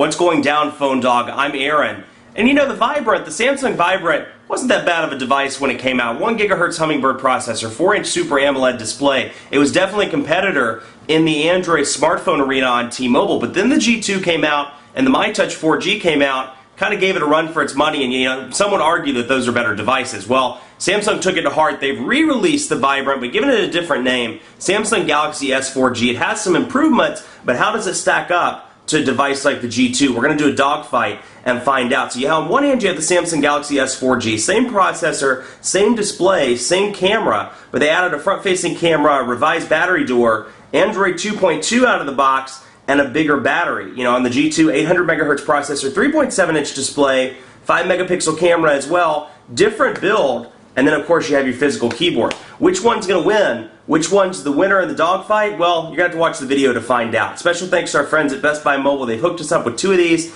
What's going down, Phone Dog? I'm Aaron. And you know, the Samsung Vibrant wasn't that bad of a device when it came out. 1 GHz Hummingbird processor, 4-inch Super AMOLED display. It was definitely a competitor in the Android smartphone arena on T-Mobile. But then the G2 came out and the MyTouch 4G came out, kind of gave it a run for its money, and you know, some would argue that those are better devices. Well, Samsung took it to heart. They've re-released the Vibrant, but given it a different name, Samsung Galaxy S4G. It has some improvements, but how does it stack up to a device like the G2? We're going to do a dogfight and find out. So you have, on one hand, you have the Samsung Galaxy S4G, same processor, same display, same camera, but they added a front-facing camera, a revised battery door, Android 2.2 out of the box, and a bigger battery. You know, on the G2, 800 megahertz processor, 3.7-inch display, 5-megapixel camera as well, different build, and then of course you have your physical keyboard. Which one's going to win? Which one's the winner in the dogfight? Well, you're going to have to watch the video to find out. Special thanks to our friends at Best Buy Mobile. They hooked us up with two of these.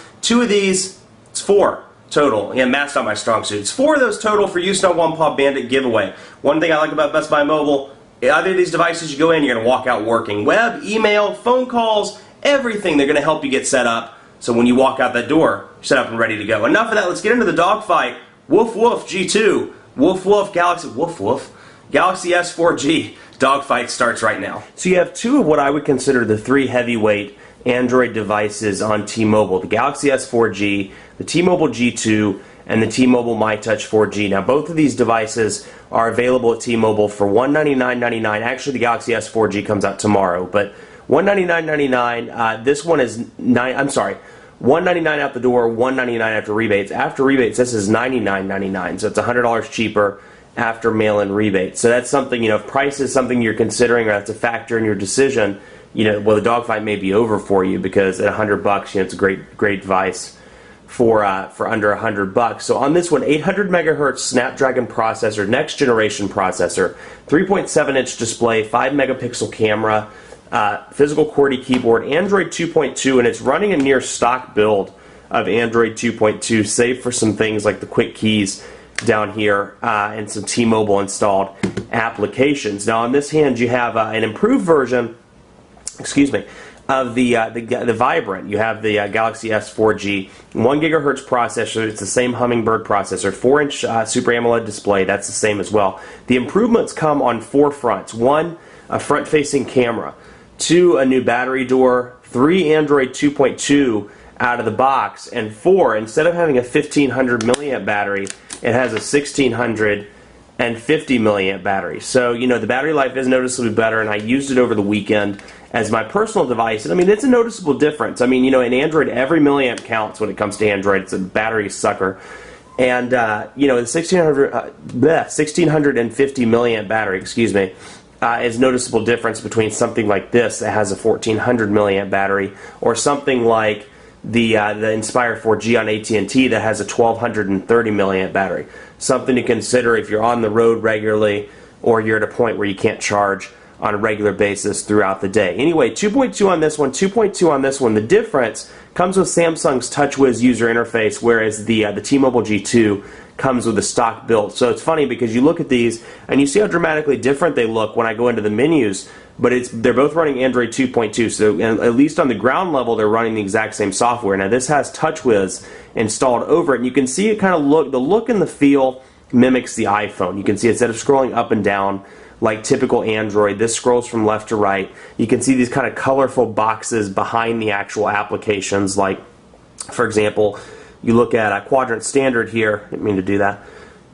It's 4 total. Yeah, math's not my strong suit. It's 4 of those total for use in our One Paw Bandit giveaway. One thing I like about Best Buy Mobile, either of these devices you go in, you're going to walk out working. Web, email, phone calls, everything, they're going to help you get set up. So when you walk out that door, you're set up and ready to go. Enough of that. Let's get into the dogfight. Woof woof G2. Woof woof Galaxy. Woof woof. Galaxy S4G. Dogfight starts right now. So you have two of what I would consider the 3 heavyweight Android devices on T-Mobile. The Galaxy S4G, the T-Mobile G2, and the T-Mobile MyTouch 4G. Now both of these devices are available at T-Mobile for $199.99. Actually the Galaxy S4G comes out tomorrow, but $199.99. This one is $199 out the door, $199 after rebates. After rebates, this is $99.99, so it's $100 cheaper after mail-in rebates. So that's something, you know, if price is something you're considering or that's a factor in your decision, you know, well, the dogfight may be over for you because at $100, you know, it's a great device for under $100. So on this one, 800 megahertz Snapdragon processor, next generation processor, 3.7-inch display, 5-megapixel camera, physical QWERTY keyboard, Android 2.2, and it's running a near stock build of Android 2.2, save for some things like the quick keys down here and some T-Mobile installed applications. Now on this hand, you have an improved version, of the Vibrant. You have the Galaxy S4G, 1 gigahertz processor. It's the same Hummingbird processor, 4-inch Super AMOLED display. That's the same as well. The improvements come on 4 fronts. 1, a front-facing camera. 2, a new battery door. 3, Android 2.2 out of the box. And 4, instead of having a 1500 milliamp battery, it has a 1650 milliamp battery. So, you know, the battery life is noticeably better, and I used it over the weekend as my personal device. And I mean, it's a noticeable difference. I mean, you know, in Android, every milliamp counts when it comes to Android. It's a battery sucker. And, you know, the 1650 milliamp battery, is noticeable difference between something like this that has a 1400 milliamp battery or something like the Inspire 4G on AT&T that has a 1230 milliamp battery. Something to consider if you're on the road regularly or you're at a point where you can't charge on a regular basis throughout the day. Anyway, 2.2 on this one, 2.2 on this one. The difference comes with Samsung's TouchWiz user interface, whereas the T-Mobile G2 comes with a stock build. So it's funny because you look at these and you see how dramatically different they look when I go into the menus, but they're both running Android 2.2, so at least on the ground level they're running the exact same software. Now this has TouchWiz installed over it, and you can see it kind of the look and the feel mimics the iPhone. You can see instead of scrolling up and down like typical Android, this scrolls from left to right. You can see these kind of colorful boxes behind the actual applications, like, for example, you look at Quadrant Standard here, didn't mean to do that,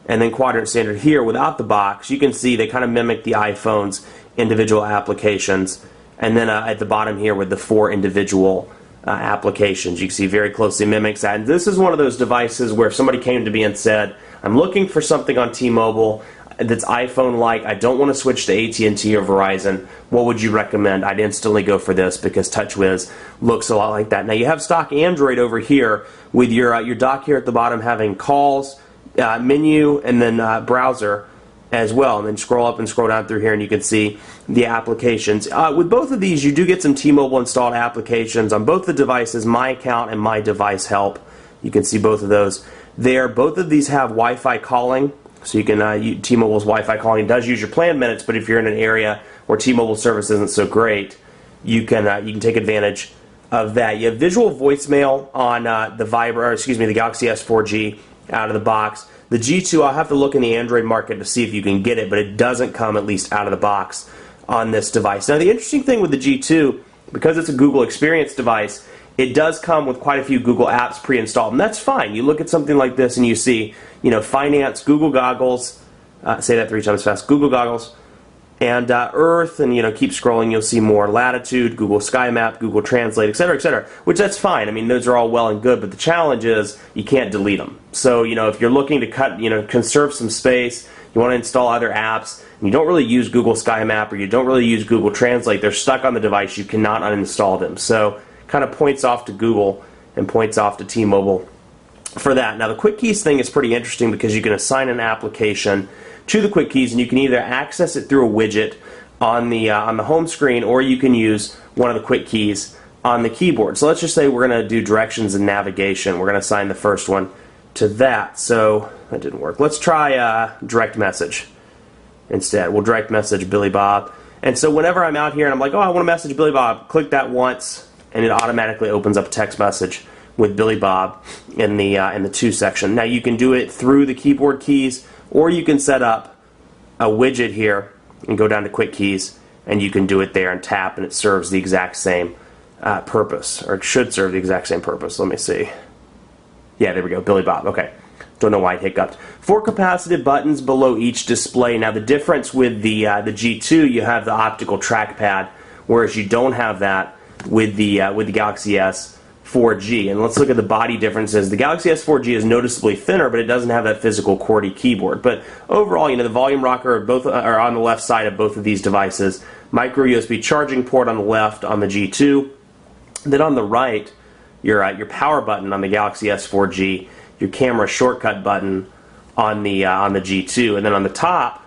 and then Quadrant Standard here without the box. You can see they kind of mimic the iPhone's individual applications, and then at the bottom here with the 4 individual applications, you can see very closely mimics that. And this is one of those devices where if somebody came to me and said, I'm looking for something on T-Mobile that's iPhone-like, I don't want to switch to AT&T or Verizon, what would you recommend? I'd instantly go for this because TouchWiz looks a lot like that. Now you have stock Android over here with your dock here at the bottom having calls, menu, and then browser as well. And then scroll up and scroll down through here and you can see the applications. With both of these, you do get some T-Mobile installed applications on both the devices, My Account and My Device Help. You can see both of those there. Both of these have Wi-Fi calling. So you can T-Mobile's Wi-Fi calling does use your planned minutes, but if you're in an area where T-Mobile service isn't so great, you can take advantage of that. You have visual voicemail on the Galaxy S4G out of the box. The G2, I'll have to look in the Android market to see if you can get it, but it doesn't come, at least out of the box, on this device. Now, the interesting thing with the G2, because it's a Google Experience device, it does come with quite a few Google apps pre-installed, and that's fine. You look at something like this and you see, Finance, Google Goggles, say that 3 times fast, Google Goggles, and Earth, and keep scrolling, you'll see more Latitude, Google Sky Map, Google Translate, etc., which that's fine. I mean, those are all well and good, but the challenge is you can't delete them. So, if you're looking to conserve some space, you want to install other apps, and you don't really use Google Sky Map or you don't really use Google Translate, they're stuck on the device, you cannot uninstall them. So, kind of points off to Google and points off to T-Mobile for that. Now, the Quick Keys thing is pretty interesting because you can assign an application to the Quick Keys, and you can either access it through a widget on the home screen, or you can use one of the Quick Keys on the keyboard. So let's just say we're going to do directions and navigation. We're going to assign the first one to that. So that didn't work. Let's try direct message instead. We'll direct message Billy Bob. And so whenever I'm out here and I'm like, oh, I want to message Billy Bob, click that once, and it automatically opens up a text message with Billy Bob in the to section. Now you can do it through the keyboard keys, or you can set up a widget here and go down to Quick Keys, and you can do it there and tap, and it serves the exact same purpose, or it should serve the exact same purpose. Let me see. Yeah, there we go, Billy Bob. Okay, don't know why it hiccuped. 4 capacitive buttons below each display. Now the difference with the G2, you have the optical trackpad, whereas you don't have that with the Galaxy S4G. And let's look at the body differences. The Galaxy S4G is noticeably thinner, but it doesn't have that physical QWERTY keyboard. But overall, the volume rocker both are on the left side of both of these devices. Micro USB charging port on the left on the G2. Then on the right, your power button on the Galaxy S4G, your camera shortcut button on the G2, and then on the top,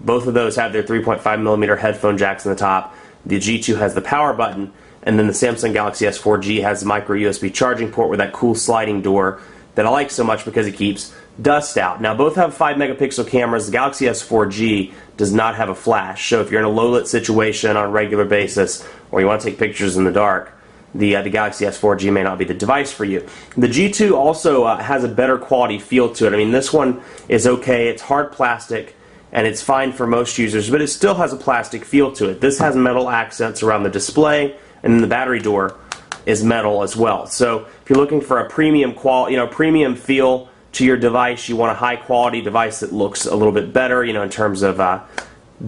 both of those have their 3.5mm headphone jacks on the top. The G2 has the power button, and then the Samsung Galaxy S4G has the micro USB charging port with that cool sliding door that I like so much because it keeps dust out. Now both have 5-megapixel cameras. The Galaxy S4G does not have a flash, so if you're in a low-lit situation on a regular basis, or you want to take pictures in the dark, the Galaxy S4G may not be the device for you. The G2 also has a better quality feel to it. I mean, this one is okay. It's hard plastic, and it's fine for most users, but it still has a plastic feel to it. This has metal accents around the display, and then the battery door is metal as well. So if you're looking for a premium premium feel to your device, you want a high quality device that looks a little bit better, in terms of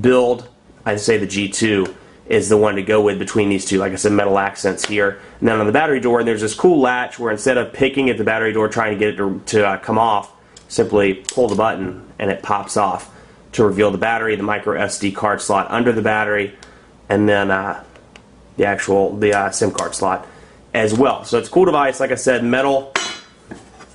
build, I'd say the G2 is the one to go with between these two. Like I said, metal accents here. And then on the battery door, there's this cool latch where instead of picking at the battery door trying to get it to come off, simply pull the button and it pops off to reveal the battery, the micro SD card slot under the battery, and then the SIM card slot as well. So it's a cool device. Like I said, metal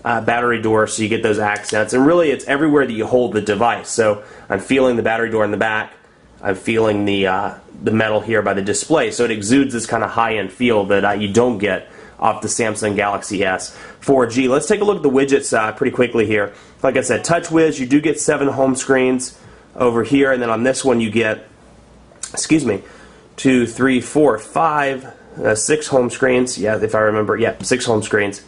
battery door, so you get those accents, and really it's everywhere that you hold the device. So I'm feeling the battery door in the back. I'm feeling the metal here by the display, so it exudes this kind of high-end feel that you don't get off the Samsung Galaxy S4G. Let's take a look at the widgets pretty quickly here. Like I said, TouchWiz, you do get 7 home screens over here, and then on this one you get, 2, 3, 4, 5, 6 home screens. Yeah, if I remember, 6 home screens.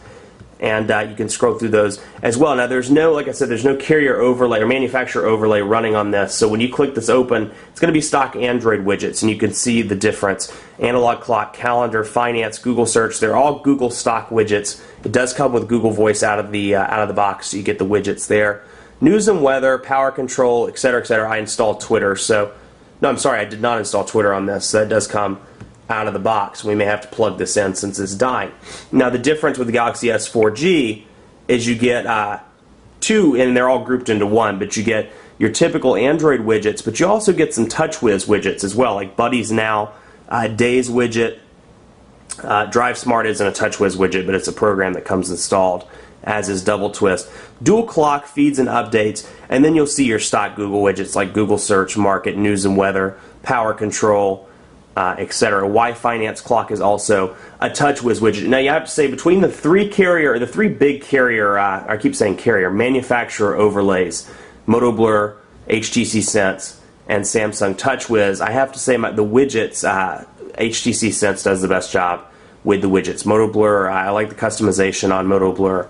And you can scroll through those as well. Now there's no, like I said, there's no carrier overlay or manufacturer overlay running on this. So when you click this open, it's going to be stock Android widgets, and you can see the difference. Analog clock, calendar, finance, Google search, they're all Google stock widgets. It does come with Google Voice out of the box, so you get the widgets there. News and weather, power control, etc., etc. I installed Twitter, so no, I'm sorry, I did not install Twitter on this. That does come out of the box. We may have to plug this in since it's dying. Now the difference with the Galaxy S4G is you get 2, and they're all grouped into one, but you get your typical Android widgets, but you also get some TouchWiz widgets as well, like Buddies Now, Days widget. Drive Smart isn't a TouchWiz widget, but it's a program that comes installed, as is Double Twist. Dual clock feeds and updates, and then you'll see your stock Google widgets like Google Search, Market, News and Weather, Power Control, etc. Y Finance Clock is also a TouchWiz widget. Now you have to say between the three big carrier, I keep saying carrier, manufacturer overlays, Moto Blur, HTC Sense, and Samsung TouchWiz, I have to say the widgets, HTC Sense does the best job with the widgets. Moto Blur, I like the customization on Moto Blur.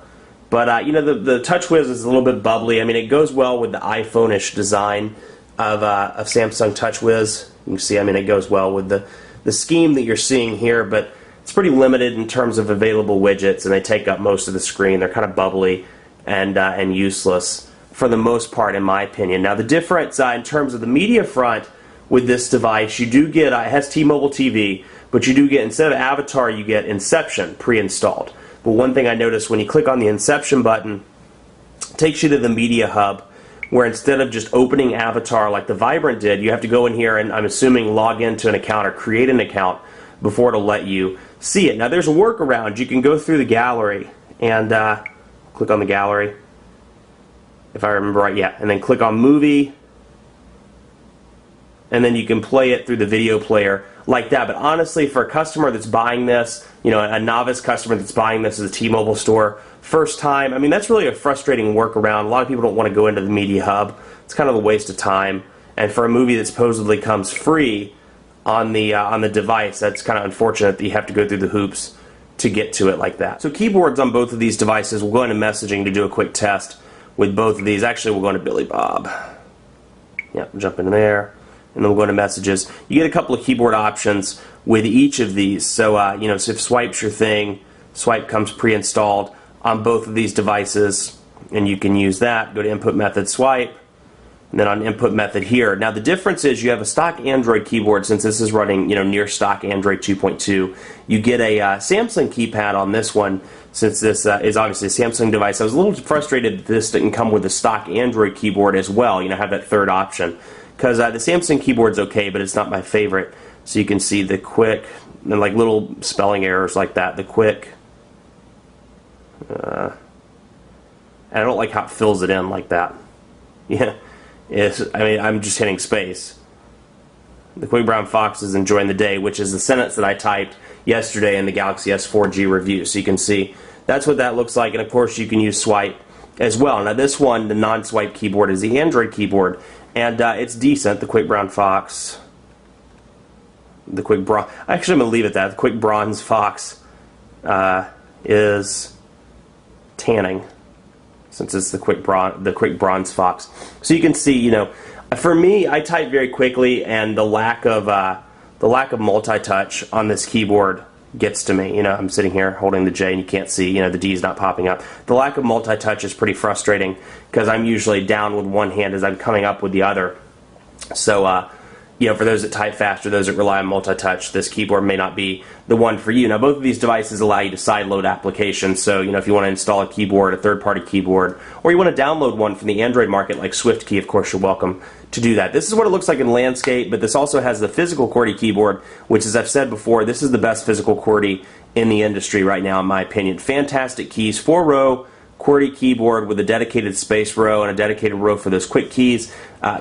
But, you know, the TouchWiz is a little bit bubbly. I mean, it goes well with the iPhone-ish design of Samsung TouchWiz. You can see, I mean, it goes well with the scheme that you're seeing here, but it's pretty limited in terms of available widgets, and they take up most of the screen. They're kind of bubbly and useless for the most part, in my opinion. Now, the difference in terms of the media front with this device, you do get, it has T-Mobile TV, but you do get, instead of Avatar, you get Inception pre-installed. But one thing I noticed when you click on the Inception button, it takes you to the Media Hub, where instead of just opening Avatar like the Vibrant did, you have to go in here and, I'm assuming, log into an account or create an account before it'll let you see it. Now, there's a workaround. You can go through the gallery and click on the gallery, if I remember right, yeah, and then click on Movie, and then you can play it through the video player like that. But honestly, for a customer that's buying this, you know, a novice customer that's buying this as a T-Mobile store, first time, I mean, that's really a frustrating workaround. A lot of people don't want to go into the Media Hub. It's kind of a waste of time. And for a movie that supposedly comes free on the device, that's kind of unfortunate that you have to go through the hoops to get to it like that. So keyboards on both of these devices, we'll go into messaging to do a quick test with both of these. Actually, we'll go into Billy Bob. Yeah, jump into there. And then we'll go into messages. You get a couple of keyboard options with each of these. So, you know, so if Swipe's your thing, Swipe comes pre-installed on both of these devices, and you can use that. Go to Input Method, Swipe, and then on Input Method here. Now, the difference is you have a stock Android keyboard, since this is running, you know, near stock Android 2.2. You get a Samsung keypad on this one, since this is obviously a Samsung device. I was a little frustrated that this didn't come with a stock Android keyboard as well, you know, have that third option. Because the Samsung keyboard's okay, but it's not my favorite. So you can see the quick, and like little spelling errors like that, the quick. And I don't like how it fills it in like that. Yeah, I mean, I'm just hitting space. The quick brown fox is enjoying the day, which is the sentence that I typed yesterday in the Galaxy S4G review. So you can see that's what that looks like, and of course you can use Swipe as well. Now this one, the non-swipe keyboard, is the Android keyboard, and it's decent. The quick brown fox, the quick bronze. Actually, I'm gonna leave it at that. The quick bronze fox is tanning, since it's the quick bronze fox. So you can see, you know, for me, I type very quickly, and the lack of multi-touch on this keyboard gets to me. You know, I'm sitting here holding the J, and you can't see, you know, the D is not popping up. The lack of multi-touch is pretty frustrating, because I'm usually down with one hand as I'm coming up with the other. So, you know, for those that type fast or those that rely on multi-touch, this keyboard may not be the one for you. Now, both of these devices allow you to sideload applications. So, you know, if you want to install a keyboard, a third-party keyboard, or you want to download one from the Android market like SwiftKey, of course, you're welcome to do that. This is what it looks like in landscape, but this also has the physical QWERTY keyboard, which, as I've said before, this is the best physical QWERTY in the industry right now, in my opinion. Fantastic keys, 4-row QWERTY keyboard with a dedicated space row and a dedicated row for those quick keys.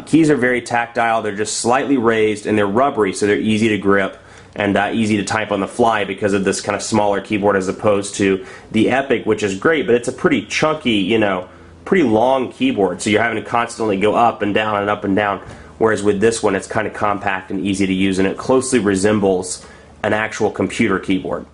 Keys are very tactile. They're just slightly raised, and they're rubbery, so they're easy to grip and easy to type on the fly because of this kind of smaller keyboard as opposed to the Epic, which is great, but it's a pretty chunky, you know, pretty long keyboard, so you're having to constantly go up and down and up and down, whereas with this one it's kind of compact and easy to use, and it closely resembles an actual computer keyboard.